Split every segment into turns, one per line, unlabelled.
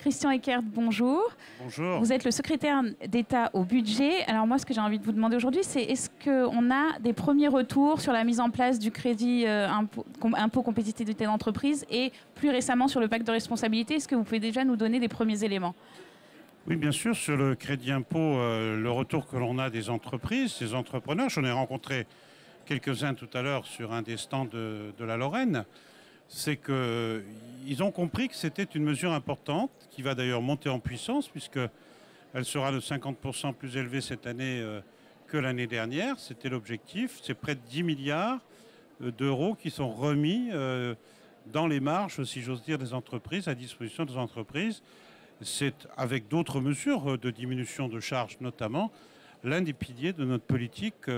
Christian Eckert, bonjour.
Bonjour.
Vous êtes le secrétaire d'État au budget. Alors moi, ce que j'ai envie de vous demander aujourd'hui, c'est est-ce qu'on a des premiers retours sur la mise en place du crédit impôt compétitivité d'entreprise et plus récemment sur le pacte de responsabilité? Est-ce que vous pouvez déjà nous donner des premiers éléments?
Oui, bien sûr, sur le crédit impôt, le retour que l'on a des entreprises, des entrepreneurs, j'en ai rencontré quelques-uns tout à l'heure sur un des stands de la Lorraine, c'est qu'ils ont compris que c'était une mesure importante, qui va d'ailleurs monter en puissance, puisqu'elle sera de 50% plus élevée cette année que l'année dernière. C'était l'objectif. C'est près de 10 milliards d'euros qui sont remis dans les marges, si j'ose dire, des entreprises, à disposition des entreprises. C'est, avec d'autres mesures de diminution de charges notamment, l'un des piliers de notre politique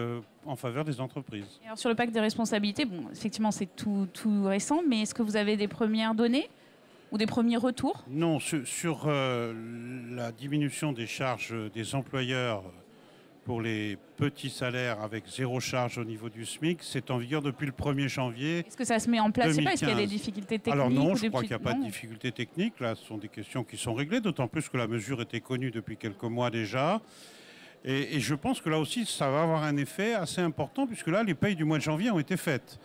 en faveur des entreprises.
Alors sur le pacte des responsabilités, bon, effectivement c'est tout récent, mais est-ce que vous avez des premières données ou des premiers retours?
Non, sur la diminution des charges des employeurs pour les petits salaires avec zéro charge au niveau du SMIC, c'est en vigueur depuis le 1er janvier.
Est-ce que ça se met en place?
2015.
Je sais pas, est-ce qu'il y a des difficultés techniques?
Alors non, je crois qu'il n'y a pas de difficultés techniques. Là, ce sont des questions qui sont réglées, d'autant plus que la mesure était connue depuis quelques mois déjà. Et je pense que là aussi, ça va avoir un effet assez important, puisque là, les payes du mois de janvier ont été faites.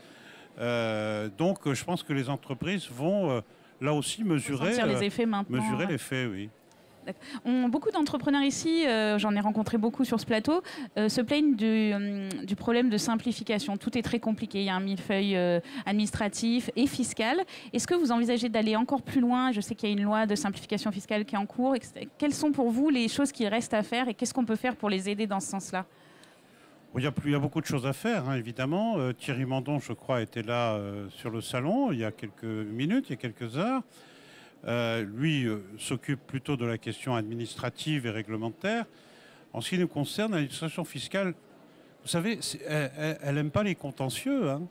Donc, je pense que les entreprises vont, là aussi, mesurer
les effets maintenant.
Mesurer l'effet, oui.
Beaucoup d'entrepreneurs ici, j'en ai rencontré beaucoup sur ce plateau, se plaignent du problème de simplification. Tout est très compliqué. Il y a un millefeuille administratif et fiscal. Est-ce que vous envisagez d'aller encore plus loin? Je sais qu'il y a une loi de simplification fiscale qui est en cours. Quelles sont pour vous les choses qui restent à faire et qu'est-ce qu'on peut faire pour les aider dans ce sens-là?
Il y a beaucoup de choses à faire, hein, évidemment. Thierry Mandon, je crois, était là sur le salon il y a quelques minutes, il y a quelques heures. Lui s'occupe plutôt de la question administrative et réglementaire. En ce qui nous concerne, l'administration fiscale, vous savez, elle n'aime pas les contentieux. Hein.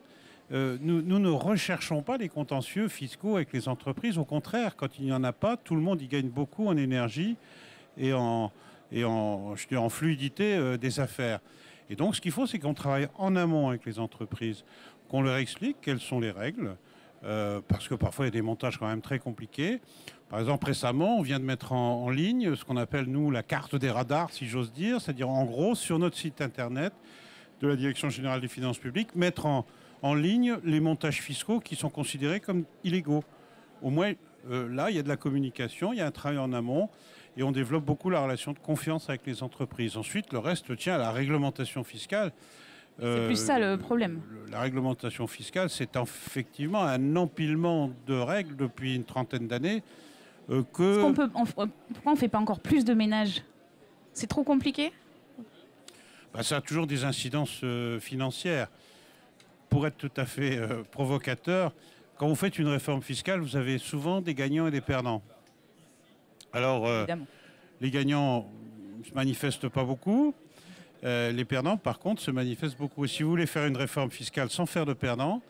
Nous ne recherchons pas les contentieux fiscaux avec les entreprises. Au contraire, quand il n'y en a pas, tout le monde y gagne beaucoup en énergie et en fluidité des affaires. Et donc, ce qu'il faut, c'est qu'on travaille en amont avec les entreprises, qu'on leur explique quelles sont les règles. Parce que parfois il y a des montages quand même très compliqués. Par exemple, récemment, on vient de mettre en ligne ce qu'on appelle, nous, la carte des radars, si j'ose dire. C'est-à-dire, en gros, sur notre site internet de la Direction générale des finances publiques, mettre en ligne les montages fiscaux qui sont considérés comme illégaux. Au moins, là, il y a de la communication, il y a un travail en amont, et on développe beaucoup la relation de confiance avec les entreprises. Ensuite, le reste tient à la réglementation fiscale.
C'est plus ça le problème.
La réglementation fiscale, c'est effectivement un empilement de règles depuis une trentaine d'années.
Pourquoi on ne fait pas encore plus de ménage? C'est trop compliqué?
Ça a toujours des incidences financières. Pour être tout à fait provocateur, quand vous faites une réforme fiscale, vous avez souvent des gagnants et des perdants. Alors, les gagnants ne se manifestent pas beaucoup. Les perdants, par contre, se manifestent beaucoup. Et si vous voulez faire une réforme fiscale sans faire de perdants,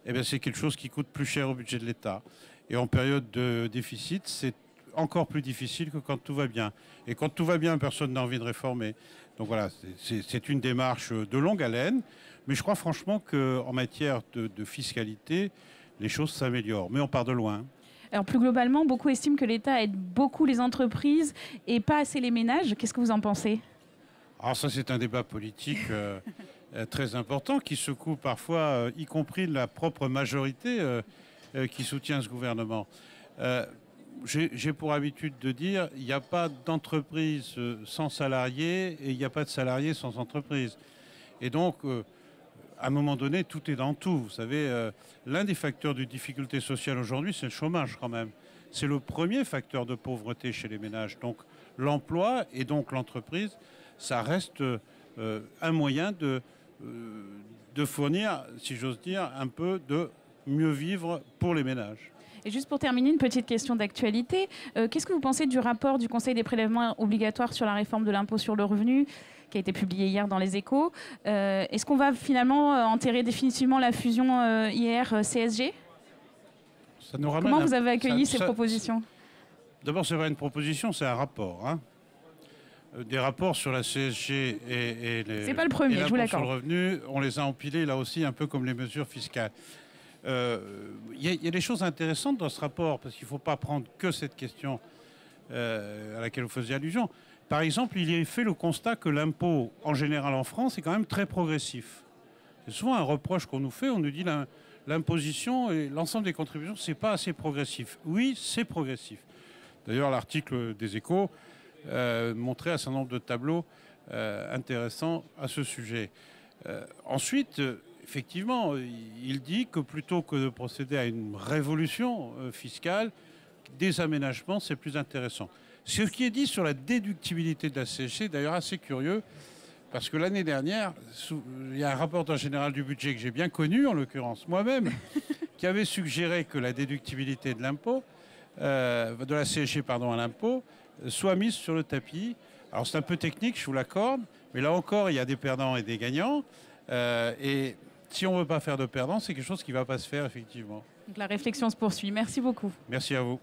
eh bien, c'est quelque chose qui coûte plus cher au budget de l'État. Et en période de déficit, c'est encore plus difficile que quand tout va bien. Et quand tout va bien, personne n'a envie de réformer. Donc voilà, c'est une démarche de longue haleine. Mais je crois franchement qu'en matière de fiscalité, les choses s'améliorent. Mais on part de loin.
Alors plus globalement, beaucoup estiment que l'État aide beaucoup les entreprises et pas assez les ménages. Qu'est-ce que vous en pensez?
Alors ça, c'est un débat politique très important qui secoue parfois, y compris la propre majorité qui soutient ce gouvernement. J'ai pour habitude de dire il n'y a pas d'entreprise sans salariés et il n'y a pas de salariés sans entreprise. Et donc, à un moment donné, tout est dans tout. Vous savez, l'un des facteurs de difficulté sociale aujourd'hui, c'est le chômage quand même. C'est le premier facteur de pauvreté chez les ménages. Donc l'emploi et donc l'entreprise, ça reste un moyen de fournir, si j'ose dire, un peu de mieux vivre pour les ménages.
Et juste pour terminer, une petite question d'actualité. Qu'est-ce que vous pensez du rapport du Conseil des prélèvements obligatoires sur la réforme de l'impôt sur le revenu qui a été publié hier dans les Échos? Est-ce qu'on va finalement enterrer définitivement la fusion IR-CSG? Comment vous avez accueilli ces propositions?
D'abord, ce n'est pas une proposition, c'est un rapport. Hein. Des rapports sur la CSG et l'impôt sur le revenu, on les a empilés là aussi un peu comme les mesures fiscales. Il y a des choses intéressantes dans ce rapport, parce qu'il ne faut pas prendre que cette question à laquelle vous faisiez allusion. Par exemple, il est fait le constat que l'impôt, en général en France, est quand même très progressif. C'est souvent un reproche qu'on nous fait, on nous dit l'imposition et l'ensemble des contributions, c'est pas assez progressif. Oui, c'est progressif. D'ailleurs, l'article des Échos montrait un certain nombre de tableaux intéressants à ce sujet. Ensuite, effectivement, il dit que plutôt que de procéder à une révolution fiscale, des aménagements, c'est plus intéressant. Ce qui est dit sur la déductibilité de la CSG est d'ailleurs assez curieux, parce que l'année dernière, il y a un rapporteur général du budget que j'ai bien connu, en l'occurrence moi-même, qui avait suggéré que la déductibilité de l'impôt, de la CSG pardon, à l'impôt, soit mise sur le tapis. Alors c'est un peu technique, je vous l'accorde, mais là encore, il y a des perdants et des gagnants. Et si on ne veut pas faire de perdants, c'est quelque chose qui ne va pas se faire, effectivement.
Donc la réflexion se poursuit. Merci beaucoup.
Merci à vous.